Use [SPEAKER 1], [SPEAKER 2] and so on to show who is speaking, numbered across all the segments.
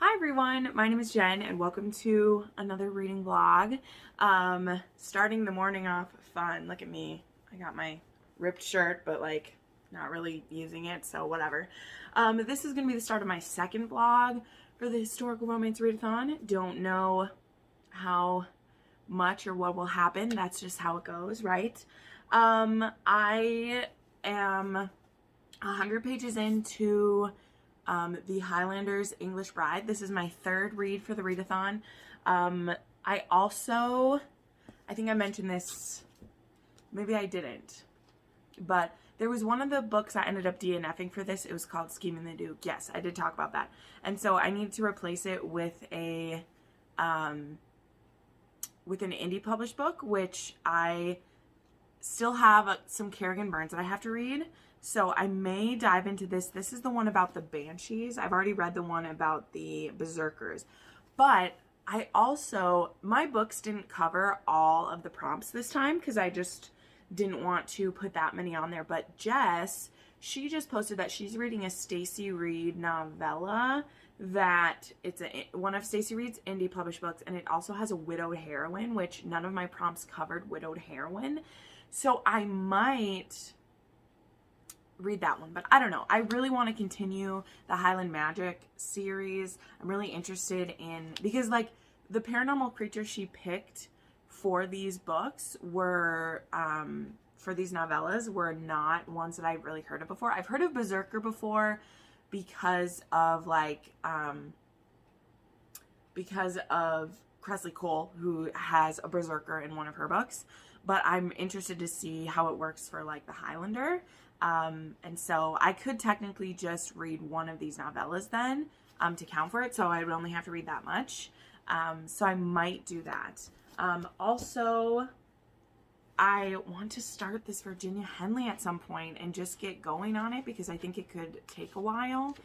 [SPEAKER 1] Hi everyone, my name is Jen and welcome to another reading vlog. Starting the morning off fun. Look at me. I got my ripped shirt, but like not really using it, so whatever. This is going to be the start of my second vlog for the historical romance readathon. Don't know how much or what will happen. That's just how it goes, right? I am 100 pages into the Highlander's English Bride. This is my third read for the readathon. I think I mentioned this, maybe I didn't, but there was one of the books I ended up DNFing for this. It was called Scheming the Duke. Yes, I did talk about that. And so I needed to replace it with an indie published book, which I still have some Kerrigan Burns that I have to read. So I may dive into this. This is the one about the Banshees. I've already read the one about the Berserkers. But my books didn't cover all of the prompts this time because I just didn't want to put that many on there. But Jess, she just posted that she's reading a Stacy Reid novella that it's one of Stacy Reid's indie published books, and it also has a widowed heroine, which none of my prompts covered widowed heroine. So I might read that one, but I don't know. I really want to continue the Highland Magic series. I'm really interested in, because like the paranormal creatures she picked for these books were for these novellas were not ones that I've really heard of before. I've heard of Berserker before because of Cressley Cole, who has a Berserker in one of her books, but I'm interested to see how it works for like the Highlander. And so I could technically just read one of these novellas then to count for it, so I would only have to read that much. So I might do that. Also, I want to start this Virginia Henley at some point and just get going on it because I think it could take a while.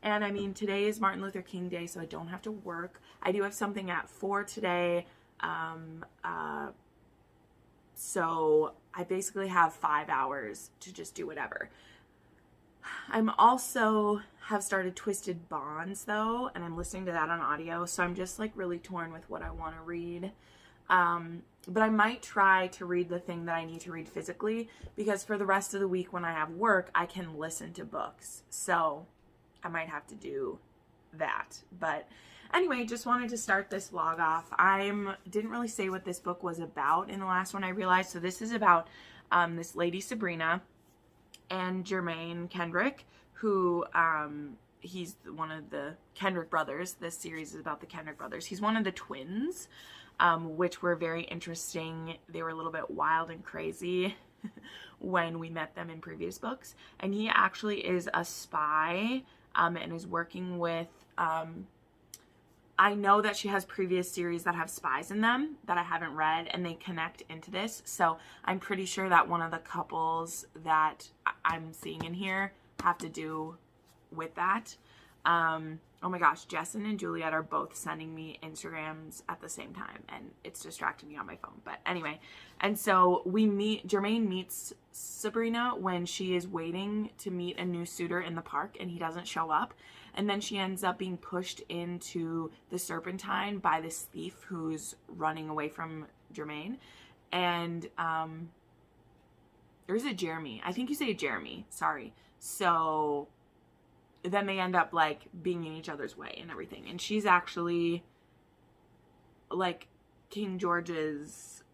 [SPEAKER 1] And I mean, today is Martin Luther King Day, so I don't have to work. I do have something at 4 today. So I basically have 5 hours to just do whatever. I'm also have started Twisted Bonds though, and I'm listening to that on audio. So I'm just like really torn with what I want to read. But I might try to read the thing that I need to read physically, because for the rest of the week when I have work, I can listen to books. So I might have to do that. But anyway, just wanted to start this vlog off. I didn't really say what this book was about in the last one, I realized. So this is about this lady Sabrina and Jermaine Kendrick, who he's one of the Kendrick brothers. This series is about the Kendrick brothers. He's one of the twins, which were very interesting. They were a little bit wild and crazy when we met them in previous books. And he actually is a spy and is working with... I know that she has previous series that have spies in them that I haven't read, and they connect into this. So I'm pretty sure that one of the couples that I'm seeing in here have to do with that. Oh my gosh, Jessen and Juliet are both sending me Instagrams at the same time, and it's distracting me on my phone. But anyway, and so Jermaine meets Sabrina when she is waiting to meet a new suitor in the park, and he doesn't show up. And then she ends up being pushed into the Serpentine by this thief who's running away from Jermaine. And, or is it Jeremy? I think you say Jeremy. Sorry. So then they end up like being in each other's way and everything. And she's actually like King George's,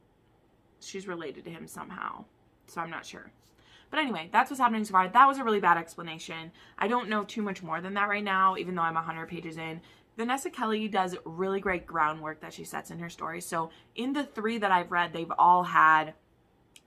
[SPEAKER 1] she's related to him somehow. So I'm not sure. But anyway, that's what's happening so far. That was a really bad explanation. I don't know too much more than that right now, even though I'm 100 pages in. Vanessa Kelly does really great groundwork that she sets in her story. So in the 3 that I've read, they've all had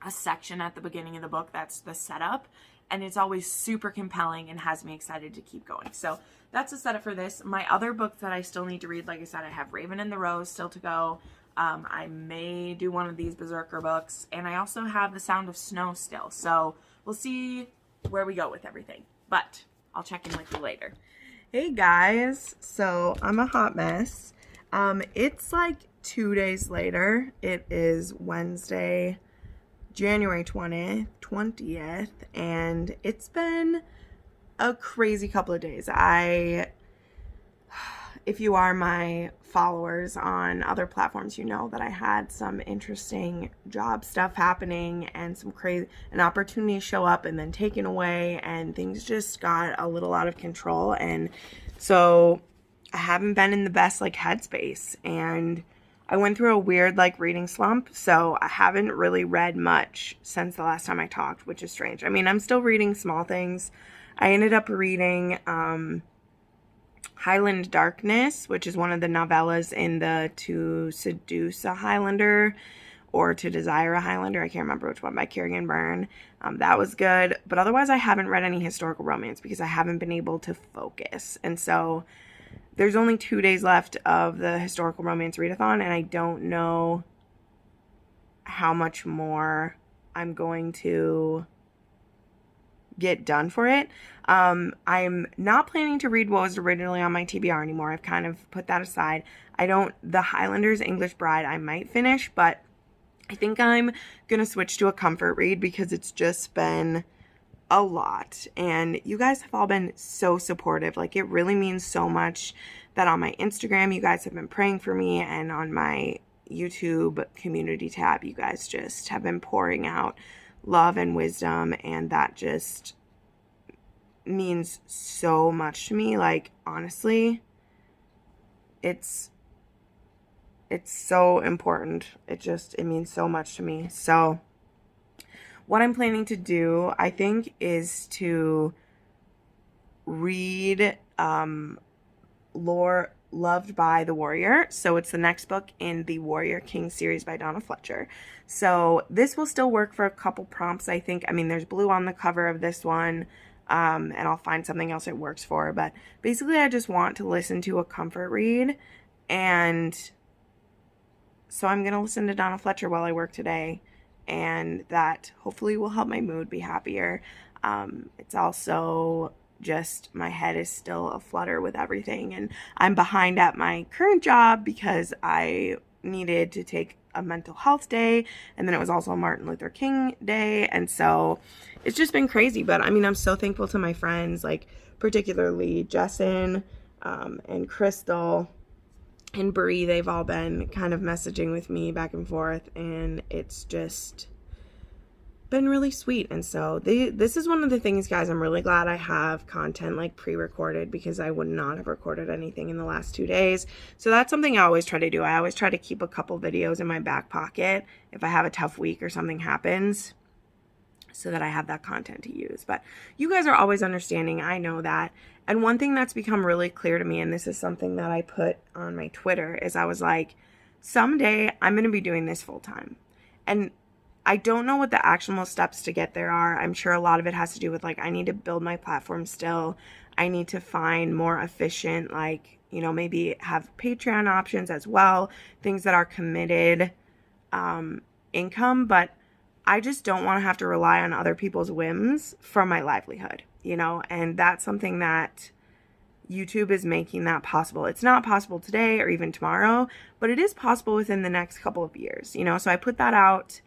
[SPEAKER 1] a section at the beginning of the book that's the setup. And it's always super compelling and has me excited to keep going. So that's the setup for this. My other books that I still need to read, like I said, I have Raven and the Rose still to go. I may do one of these Berserker books. And I also have The Sound of Snow still. So we'll see where we go with everything. But I'll check in with you later. Hey guys. So I'm a hot mess. It's like 2 days later. It is Wednesday, January 20th. And it's been a crazy couple of days.
[SPEAKER 2] if you are my followers on other platforms, you know that I had some interesting job stuff happening and some crazy, an opportunity show up and then taken away, and things just got a little out of control. And so I haven't been in the best like headspace, and I went through a weird like reading slump. So I haven't really read much since the last time I talked, which is strange. I mean, I'm still reading small things. I ended up reading, Highland Darkness, which is one of the novellas in the To Seduce a Highlander or To Desire a Highlander, I can't remember which one, by Kieran Byrne. That was good, but otherwise I haven't read any historical romance because I haven't been able to focus. And so there's only 2 days left of the historical romance readathon, and I don't know how much more I'm going to get done for it. I'm not planning to read what was originally on my TBR anymore. I've kind of put that aside. The Highlanders English Bride I might finish, but I think I'm gonna switch to a comfort read because it's just been a lot. And you guys have all been so supportive. Like, it really means so much that on my Instagram you guys have been praying for me, and on my YouTube community tab you guys just have been pouring out love and wisdom, and that just means so much to me. Like, honestly, it's so important. It means so much to me. So what I'm planning to do, I think, is to read Lore Loved by the Warrior. So it's the next book in the Warrior King series by Donna Fletcher. So this will still work for a couple prompts, I think. I mean, there's blue on the cover of this one, and I'll find something else it works for. But basically, I just want to listen to a comfort read, and so I'm going to listen to Donna Fletcher while I work today, and that hopefully will help my mood be happier. It's also just, my head is still aflutter with everything, and I'm behind at my current job because I needed to take a mental health day, and then it was also Martin Luther King Day, and so it's just been crazy. But I mean, I'm so thankful to my friends, like particularly Jessin, and Crystal and Brie. They've all been kind of messaging with me back and forth, and it's just been really sweet. And so this is one of the things, guys, I'm really glad I have content like pre-recorded, because I would not have recorded anything in the last 2 days. So that's something I always try to do. I always try to keep a couple videos in my back pocket if I have a tough week or something happens, so that I have that content to use. But you guys are always understanding, I know that. And one thing that's become really clear to me, and this is something that I put on my Twitter, is I was like, someday I'm going to be doing this full time. And I don't know what the actionable steps to get there are. I'm sure a lot of it has to do with, like, I need to build my platform still. I need to find more efficient, like, you know, maybe have Patreon options as well, things that are committed income. But I just don't want to have to rely on other people's whims for my livelihood, you know, and that's something that YouTube is making that possible. It's not possible today or even tomorrow, but it is possible within the next couple of years, you know. So I put that out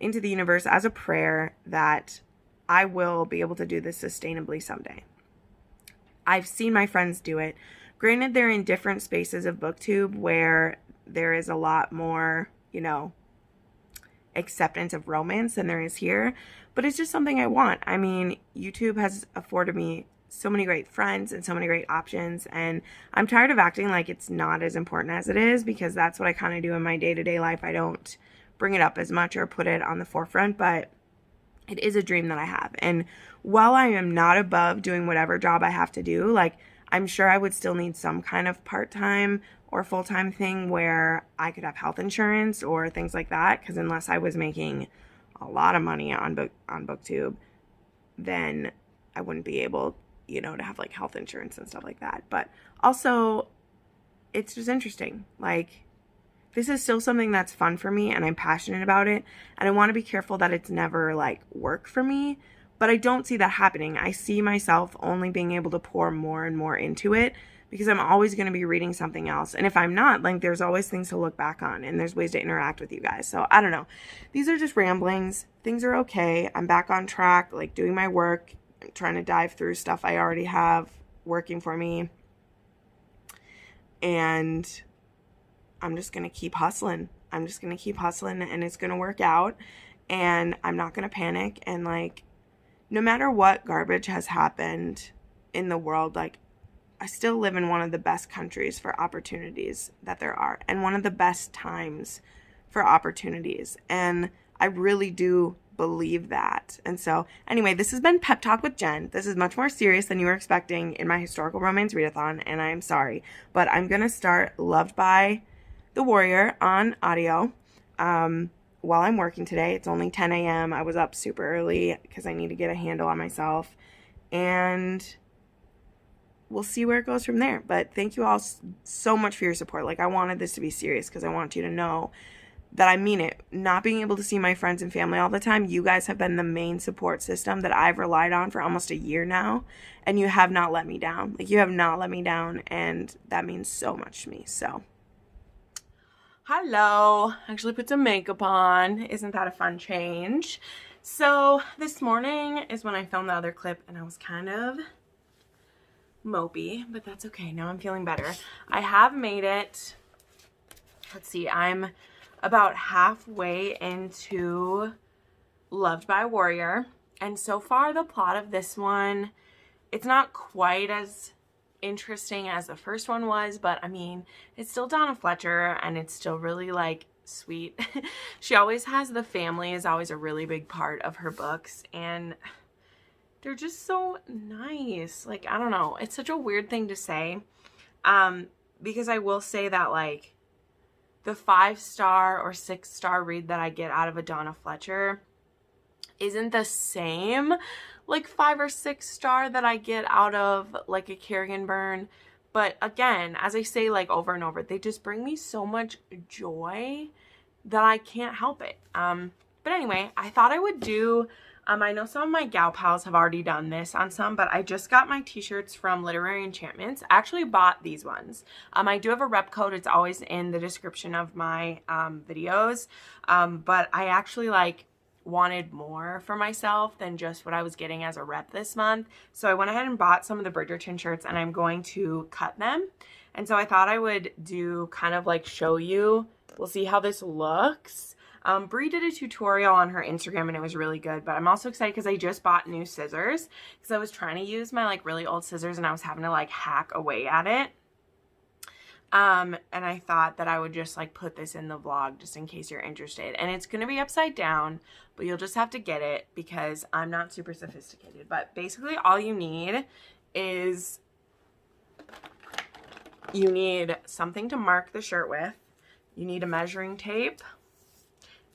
[SPEAKER 2] into the universe as a prayer that I will be able to do this sustainably someday. I've seen my friends do it. Granted, they're in different spaces of Booktube where there is a lot more, you know, acceptance of romance than there is here, but it's just something I want. I mean, YouTube has afforded me so many great friends and so many great options, and I'm tired of acting like it's not as important as it is, because that's what I kind of do in my day-to-day life. I don't bring it up as much or put it on the forefront, but it is a dream that I have. And while I am not above doing whatever job I have to do, like, I'm sure I would still need some kind of part-time or full-time thing where I could have health insurance or things like that, because unless I was making a lot of money on Booktube, then I wouldn't be able, you know, to have like health insurance and stuff like that. But also, it's just interesting. Like, this is still something that's fun for me, and I'm passionate about it, and I want to be careful that it's never like work for me, but I don't see that happening. I see myself only being able to pour more and more into it, because I'm always going to be reading something else. And if I'm not, like, there's always things to look back on, and there's ways to interact with you guys. So I don't know. These are just ramblings. Things are okay. I'm back on track, like doing my work, trying to dive through stuff I already have working for me. and I'm just going to keep hustling. I'm just going to keep hustling, and it's going to work out, and I'm not going to panic. And like, no matter what garbage has happened in the world, like, I still live in one of the best countries for opportunities that there are, and one of the best times for opportunities. And I really do believe that. And so anyway, this has been Pep Talk with Jen. This is much more serious than you were expecting in my historical romance readathon, and I am sorry, but I'm going to start Loved by the Warrior on audio while I'm working today. It's only 10 a.m. I was up super early because I need to get a handle on myself, and we'll see where it goes from there. But thank you all so much for your support. Like, I wanted this to be serious because I want you to know that I mean it. Not being able to see my friends and family all the time, you guys have been the main support system that I've relied on for almost a year now, and you have not let me down. Like, you have not let me down, and that means so much to me. So, hello. I actually put some makeup on. Isn't that a fun change? So, this morning is when I filmed the other clip, and I was kind of mopey, but that's okay. Now I'm feeling better. I have made it. Let's see. I'm about halfway into Loved by a Warrior, and so far the plot of this one, it's not quite as interesting as the first one was, but I mean, it's still Donna Fletcher, and it's still really like sweet. She always has, the family is always a really big part of her books, and they're just so nice. Like, I don't know, it's such a weird thing to say, because I will say that like the 5-star or 6-star read that I get out of a Donna Fletcher isn't the same like 5 or 6-star that I get out of like a Kerrigan Byrne. But again, as I say like over and over, they just bring me so much joy that I can't help it. But anyway, I thought I would do, I know some of my gal pals have already done this on some, but I just got my t-shirts from Literary Enchantments. I actually bought these ones. I do have a rep code. It's always in the description of my videos. But I actually like wanted more for myself than just what I was getting as a rep this month. So I went ahead and bought some of the Bridgerton shirts, and I'm going to cut them. And so I thought I would do kind of like show you. We'll see how this looks. Brie did a tutorial on her Instagram, and it was really good, but I'm also excited because I just bought new scissors because I was trying to use my like really old scissors, and I was having to like hack away at it. And I thought that I would just like put this in the vlog just in case you're interested. And it's going to be upside down, but you'll just have to get it because I'm not super sophisticated. But basically all you need is you need something to mark the shirt with. You need a measuring tape,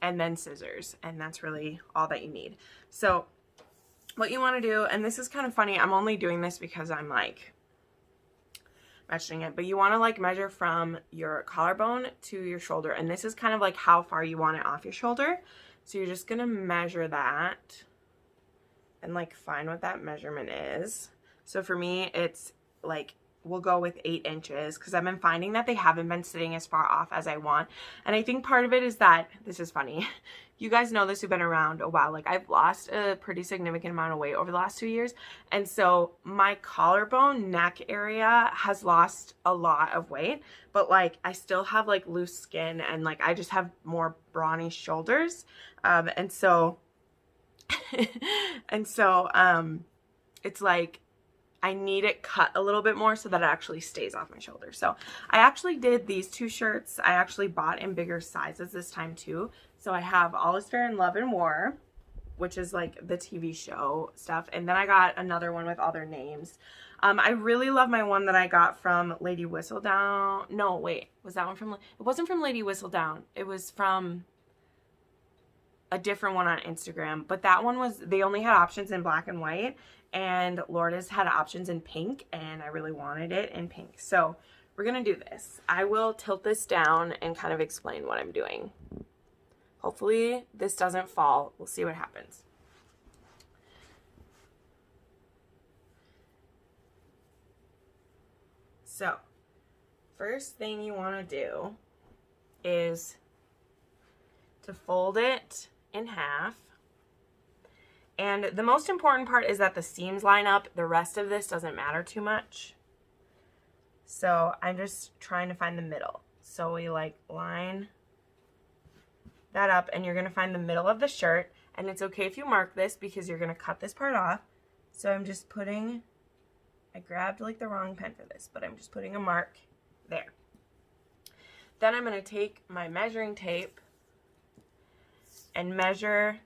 [SPEAKER 2] and then scissors, and that's really all that you need. So what you want to do, and this is kind of funny, I'm only doing this because I'm like measuring it, but you want to like measure from your collarbone to your shoulder, and this is kind of like how far you want it off your shoulder. So you're just gonna measure that and like find what that measurement is. So for me, it's like, we'll go with 8 inches because I've been finding that they haven't been sitting as far off as I want. And I think part of it is that, this is funny, you guys know this who've been around a while, like I've lost a pretty significant amount of weight over the last 2 years. And so my collarbone neck area has lost a lot of weight, but like I still have like loose skin, and like I just have more brawny shoulders. And so it's like, I need it cut a little bit more so that it actually stays off my shoulder. So I actually did these 2 shirts. I actually bought in bigger sizes this time too. So I have All Is Fair in Love and War, which is like the TV show stuff. And then I got another one with all their names. I really love my one that I got from Lady Whistledown. No, wait, was that one from, it wasn't from Lady Whistledown. It was from a different one on Instagram. But that one was, they only had options in black and white. And Lourdes had options in pink, and I really wanted it in pink. So we're going to do this. I will tilt this down and kind of explain what I'm doing. Hopefully this doesn't fall. We'll see what happens. So first thing you want to do is to fold it in half. And the most important part is that the seams line up. The rest of this doesn't matter too much. So I'm just trying to find the middle. So we like line that up, and you're gonna find the middle of the shirt, and it's okay if you mark this because you're gonna cut this part off. So I'm just putting, I grabbed like the wrong pen for this, but I'm just putting a mark there. Then I'm gonna take my measuring tape and measure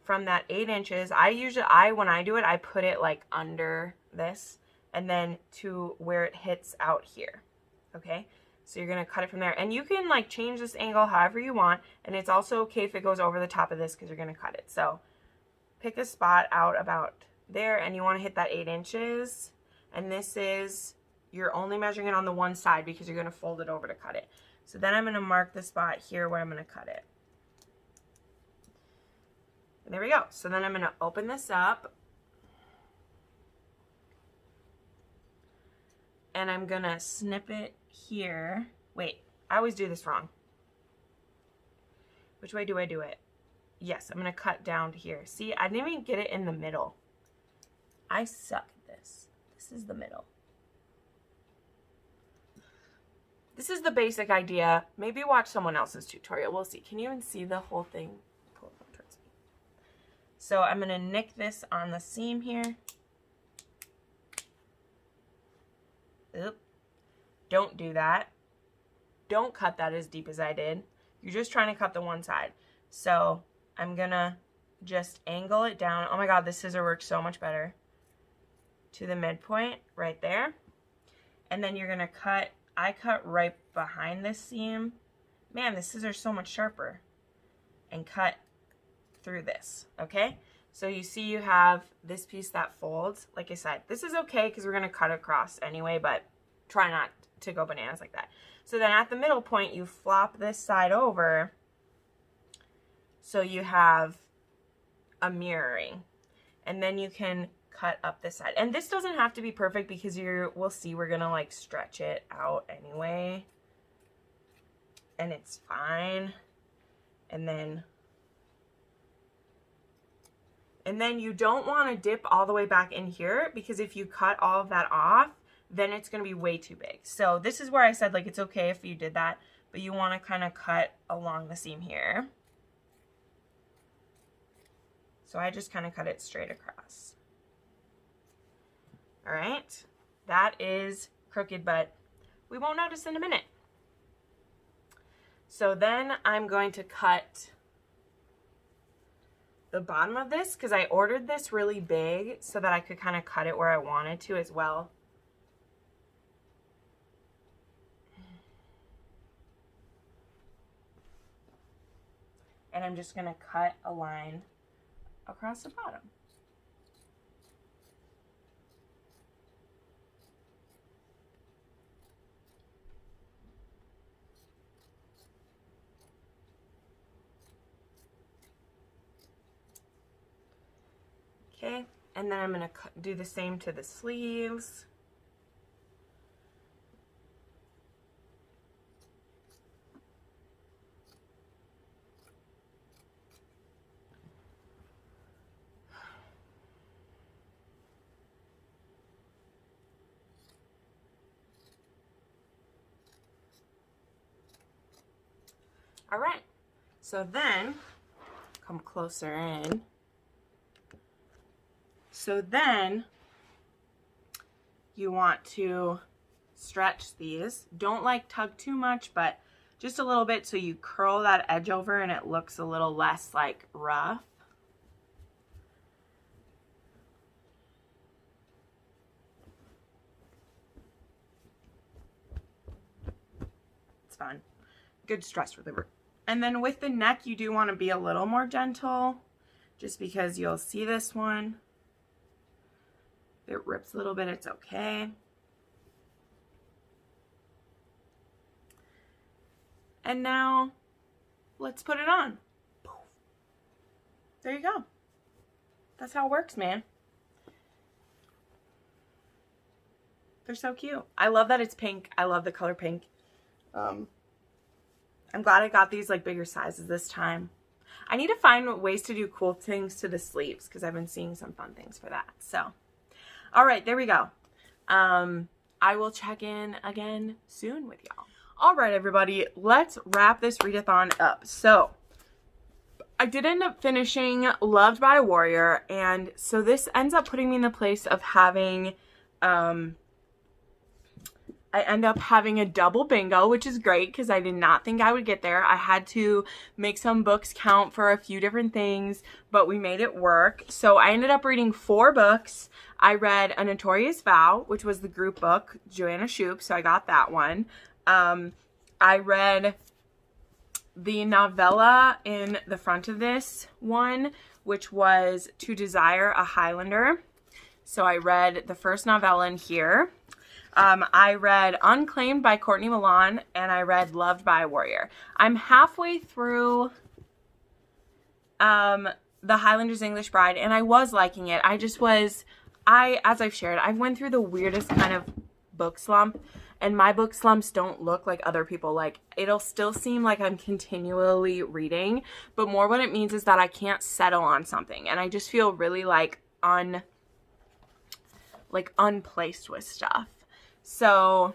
[SPEAKER 2] from that 8 inches. When I do it, I put it like under this and then to where it hits out here, okay? So you're gonna cut it from there. And you can like change this angle however you want, and it's also okay if it goes over the top of this because you're gonna cut it. So pick a spot out about there, and you wanna hit that 8 inches. And this is, you're only measuring it on the one side because you're gonna fold it over to cut it. So then I'm gonna mark the spot here where I'm gonna cut it. And there we go. So then I'm gonna open this up, and I'm gonna snip it here. Wait, I always do this wrong. Which way do I do it? Yes, I'm gonna cut down to here. See, I didn't even get it in the middle. I suck at this. This is the middle. This is the basic idea. Maybe watch someone else's tutorial. We'll see. Can you even see the whole thing? Pull it up towards me. So I'm gonna nick this on the seam here. Oop. Don't do that. Don't cut that as deep as I did. You're just trying to cut the one side. So I'm gonna just angle it down. Oh my God, this scissor works so much better. To the midpoint right there. And then you're gonna cut, I cut right behind this seam. Man, this scissor's so much sharper. And cut through this, okay? So you see you have this piece that folds. Like I said, this is okay because we're gonna cut across anyway, but try not to go bananas like that. So then at the middle point, you flop this side over so you have a mirroring. And then you can cut up this side. And this doesn't have to be perfect because we'll see we're gonna like stretch it out anyway. And it's fine. And then you don't want to dip all the way back in here because if you cut all of that off, then it's going to be way too big. So this is where I said like it's okay if you did that, but you want to kind of cut along the seam here. So I just kind of cut it straight across. All right, that is crooked, but we won't notice in a minute. So then I'm going to cut the bottom of this because I ordered this really big so that I could kind of cut it where I wanted to as well. And I'm just going to cut a line across the bottom. Okay, and then I'm going to do the same to the sleeves. All right, so then come closer in. So then you want to stretch these. Don't like tug too much, but just a little bit so you curl that edge over and it looks a little less like rough. It's fun. Good stress reliever. And then with the neck, you do want to be a little more gentle just because you'll see this one. If it rips a little bit, it's okay. And now let's put it on. There you go. That's how it works, man. They're so cute. I love that it's pink. I love the color pink. I'm glad I got these like bigger sizes this time. I need to find ways to do cool things to the sleeves because I've been seeing some fun things for that. So, all right, there we go.
[SPEAKER 1] I will check in again soon with y'all. All right, everybody, let's wrap this readathon up. So I did end up finishing Loved by a Warrior, and so this ends up putting me in the place of having, I end up having a double bingo, which is great because I did not think I would get there. I had to make some books count for a few different things, but we made it work. So I ended up reading 4 books. I read A Notorious Vow, which was the group book, Joanna Shoup, so I got that one. I read the novella in the front of this one, which was To Desire a Highlander. So I read the first novella in here. I read Unclaimed by Courtney Milan, and I read Loved by a Warrior. I'm halfway through The Highlander's English Bride, and I was liking it. As I've shared, I went through the weirdest kind of book slump, and my book slumps don't look like other people. Like, it'll still seem like I'm continually reading, but more what it means is that I can't settle on something, and I just feel really unplaced with stuff. So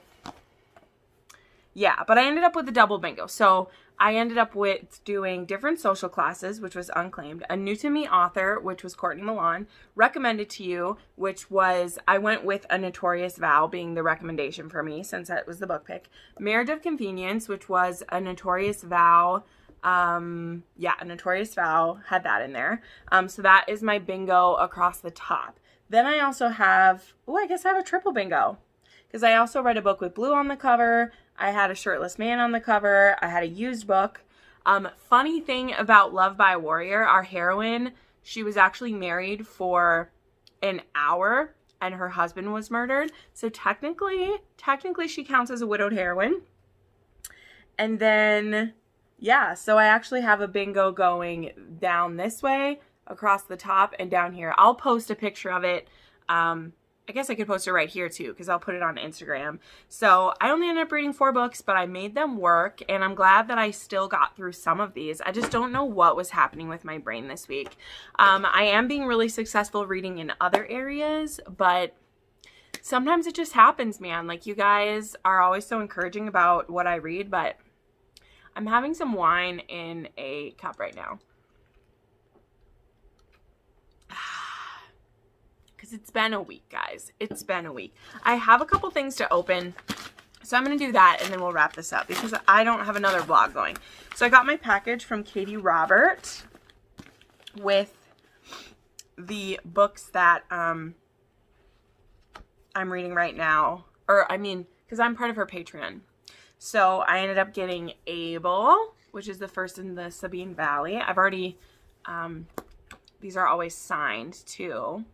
[SPEAKER 1] yeah, but I ended up with a double bingo. So I ended up with doing Different Social Classes, which was Unclaimed, A New to Me Author, which was Courtney Milan, Recommended to You, which was, I went with A Notorious Vow being the recommendation for me since that was the book pick, Marriage of Convenience, which was A Notorious Vow. A Notorious Vow, had that in there. So that is my bingo across the top. Then I also have, I guess I have a triple bingo. Because I also read a book with blue on the cover. I had a shirtless man on the cover. I had a used book. Funny thing about Loved by a Warrior, our heroine, she was actually married for an hour and her husband was murdered. So technically she counts as a widowed heroine. And then, yeah, so I actually have a bingo going down this way, across the top, and down here. I'll post a picture of it. I guess I could post it right here too, because I'll put it on Instagram. So I only ended up reading 4 books, but I made them work, and I'm glad that I still got through some of these. I just don't know what was happening with my brain this week. I am being really successful reading in other areas, but sometimes it just happens, man. Like, you guys are always so encouraging about what I read, but I'm having some wine in a cup right now. Because it's been a week, guys. It's been a week. I have a couple things to open, so I'm going to do that, and then we'll wrap this up, because I don't have another vlog going. So I got my package from Katie Robert with the books that I'm reading right now. Because I'm part of her Patreon. So I ended up getting Able, which is the first in the Sabine Valley. I've already, these are always signed, too.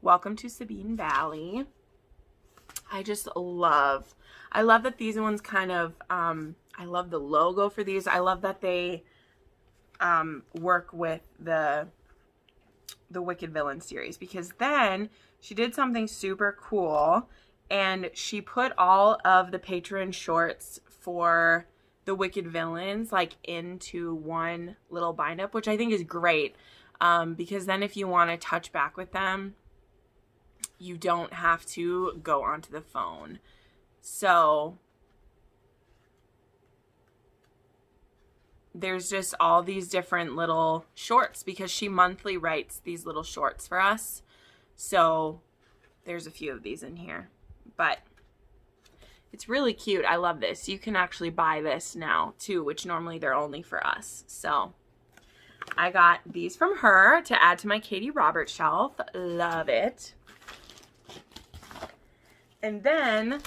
[SPEAKER 1] Welcome to Sabine Valley. I love that these ones kind of, I love the logo for these. I love that they work with the Wicked Villain series, because then she did something super cool, and she put all of the Patreon shorts for the Wicked Villains into one little bind up, which I think is great, because then if you want to touch back with them, you don't have to go onto the phone. So there's just all these different little shorts, because she monthly writes these little shorts for us. So there's a few of these in here, but it's really cute. I love this. You can actually buy this now too, which normally they're only for us. So I got these from her to add to my Katie Robert shelf. Love it. And then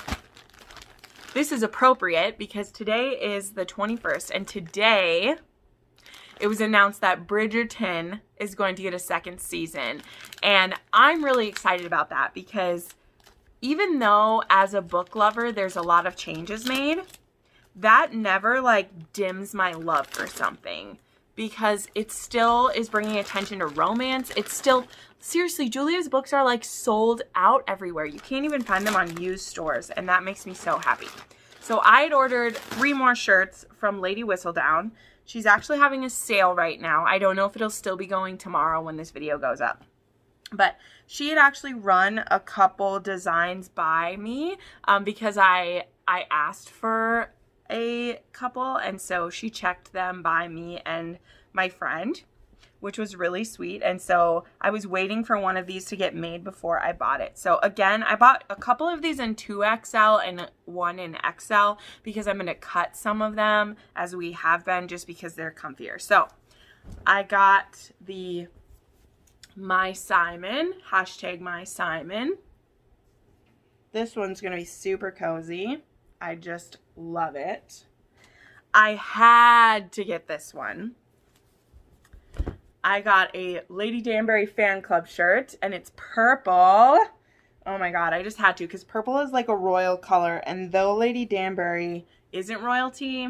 [SPEAKER 1] this is appropriate because today is the 21st, and today it was announced that Bridgerton is going to get a second season. And I'm really excited about that, because even though as a book lover there's a lot of changes made, that never dims my love for something, because it still is bringing attention to romance. It's still, seriously, Julia's books are sold out everywhere. You can't even find them on used stores, and that makes me so happy. So I had ordered 3 more shirts from Lady Whistledown. She's actually having a sale right now. I don't know if it'll still be going tomorrow when this video goes up. But she had actually run a couple designs by me because I asked for a couple, and so she checked them by me and my friend, which was really sweet. And so I was waiting for one of these to get made before I bought it. So again, I bought a couple of these in 2XL and one in XL because I'm going to cut some of them as we have been, just because they're comfier. So I got the My Simon, hashtag My Simon. This one's going to be super cozy. I just love it. I had to get this one. I got a Lady Danbury fan club shirt, and it's purple. Oh my god, I just had to, because purple is like a royal color, and though Lady Danbury isn't royalty,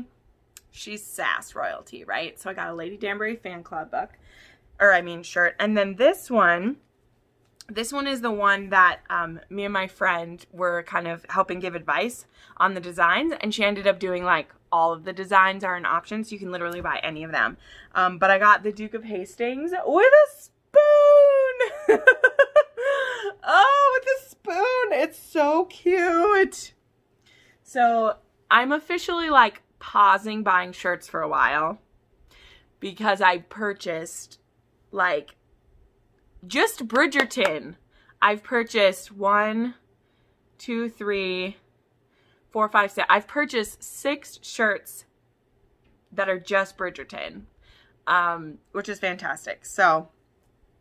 [SPEAKER 1] she's sass royalty, right? So I got a Lady Danbury fan club shirt. And then this one is the one that me and my friend were kind of helping give advice on the designs, and she ended up doing like all of the designs are an option, so you can literally buy any of them. But I got the Duke of Hastings with a spoon. Oh, with a spoon. It's so cute. So I'm officially like pausing buying shirts for a while because I purchased like just Bridgerton. I've purchased 1, 2, 3, 4, 5, 6. I've purchased 6 shirts that are just Bridgerton, which is fantastic. So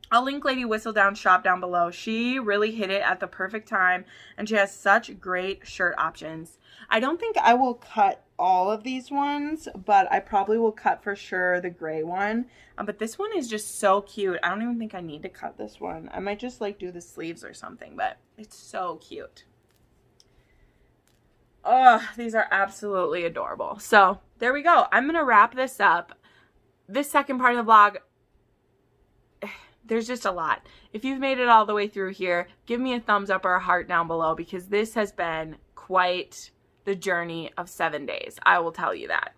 [SPEAKER 1] I'll link Lady Whistledown's shop down below. She really hit it at the perfect time, and she has such great shirt options. I don't think I will cut all of these ones, but I probably will cut for sure the gray one. But this one is just so cute. I don't even think I need to cut this one. I might just like do the sleeves or something, but it's so cute. Oh, these are absolutely adorable. So there we go. I'm going to wrap this up. This second part of the vlog, there's just a lot. If you've made it all the way through here, give me a thumbs up or a heart down below, because this has been quite the journey of 7 days. I will tell you that.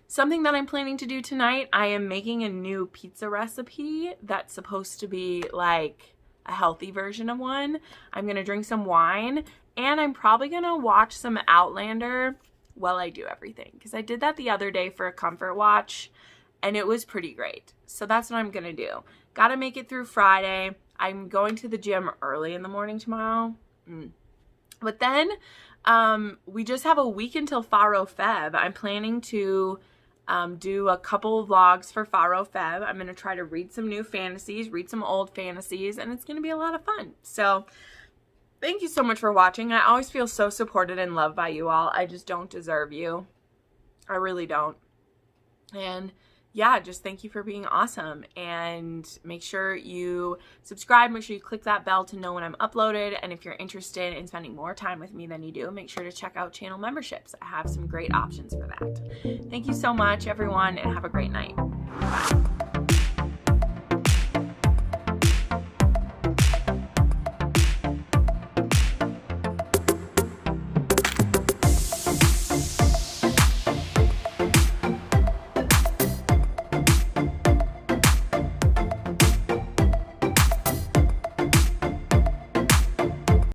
[SPEAKER 1] Something that I'm planning to do tonight, I am making a new pizza recipe that's supposed to be like a healthy version of one. I'm going to drink some wine, and I'm probably going to watch some Outlander while I do everything, because I did that the other day for a comfort watch, and it was pretty great. So that's what I'm going to do. Got to make it through Friday. I'm going to the gym early in the morning tomorrow. But then we just have a week until Fargo Feb. I'm planning to do a couple vlogs for Fargo Feb. I'm going to try to read some new fantasies, read some old fantasies, and it's going to be a lot of fun. So thank you so much for watching. I always feel so supported and loved by you all. I just don't deserve you. I really don't. And yeah, just thank you for being awesome, and make sure you subscribe, make sure you click that bell to know when I'm uploaded, and if you're interested in spending more time with me than you do, make sure to check out channel memberships. I have some great options for that. Thank you so much, everyone, and have a great night.